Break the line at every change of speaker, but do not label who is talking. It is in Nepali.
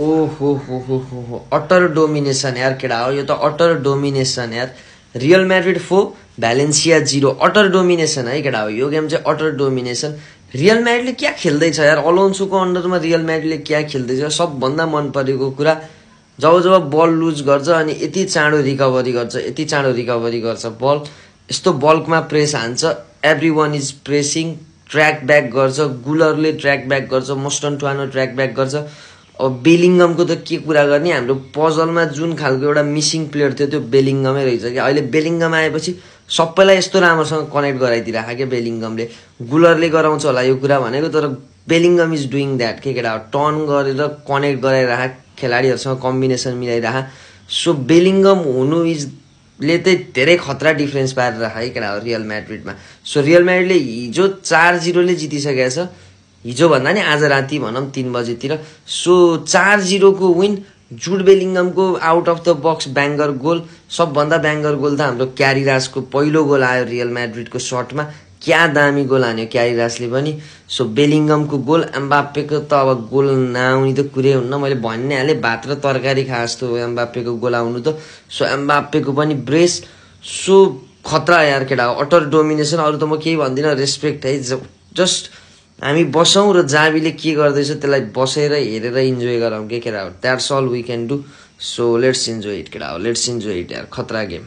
ओहो अटर डोमिनेसन यार केडा हो यो त अटर डोमिनेसन यार real Madrid 4 Valencia 0 utter domination है केडा हो यो गेम चाहिँ अटर डोमिनेसन रियल मैड्रिडले क्या खेल्दैछ यार अलोन्सोको अन्डरमा रियल मैड्रिडले क्या खेल्दैछ सबभन्दा मन परेको कुरा जब बल लुज गर्छ अनि यति चाँडो रिकभरी गर्छ बल यस्तो बल्कमा प्रेस हान्छ everyone is pressing track back गर्छ गुलरले ट्र्याक ब्याक गर्छ मोस्टन्टुआनो ट्र्याक ब्याक गर्छ अब बेलिङ्गमको त के कुरा गर्ने हाम्रो पजलमा जुन खालको एउटा मिसिङ प्लेयर थियो त्यो बेलिङ्गमै रहेछ कि अहिले बेलिङ्गम आएपछि सबैलाई यस्तो राम्रोसँग कनेक्ट गराइदिरहेको क्या बेलिङ्गमले गुलरले गराउँछ होला यो कुरा भनेको तर बेलिङ्गम इज डुइङ द्याट के केटा टर्न गरेर कनेक्ट गराइरह खेलाडीहरूसँग कम्बिनेसन मिलाइरह सो बेलिङ्गम हुनु ले चाहिँ धेरै खतरा डिफरेन्स पारेर है केटा हो रियल म्याड्रिडमा सो रियल म्याड्रिडले हिजो 4-0 ले जितिसकेको छ हिजो भन्दा नि आज राति भनौँ 3 बजेतिर सो 4-0 को विन जुड बेलिङ्गमको out of the box banger goal सबभन्दा ब्याङ्गर गोल त हाम्रो क्यारिरासको पहिलो गोल आयो रियल म्याड्रिडको सर्टमा क्या दामी गोल हान्यो क्यारिरासले पनि सो बेलिङ्गमको गोल एम्बाप्पेको त अब गोल नआउने त कुरै हुन्न मैले भन्ने हालेँ भात र तरकारी खा जस्तो एम्बाप्पेको गोल आउनु त सो एम्बाप्पेको पनि ब्रेस सो खतरा यार केटा अटर डोमिनेसन अरू त म केही भन्दिनँ रेस्पेक्ट है जस्ट हामी बसौँ र जाबीले के गर्दैछ त्यसलाई बसेर हेरेर इन्जोय गरौँ के केटा हो that's all we can do so let's enjoy it केटा हो लेट्स इन्जोय इट यार खतरा गेम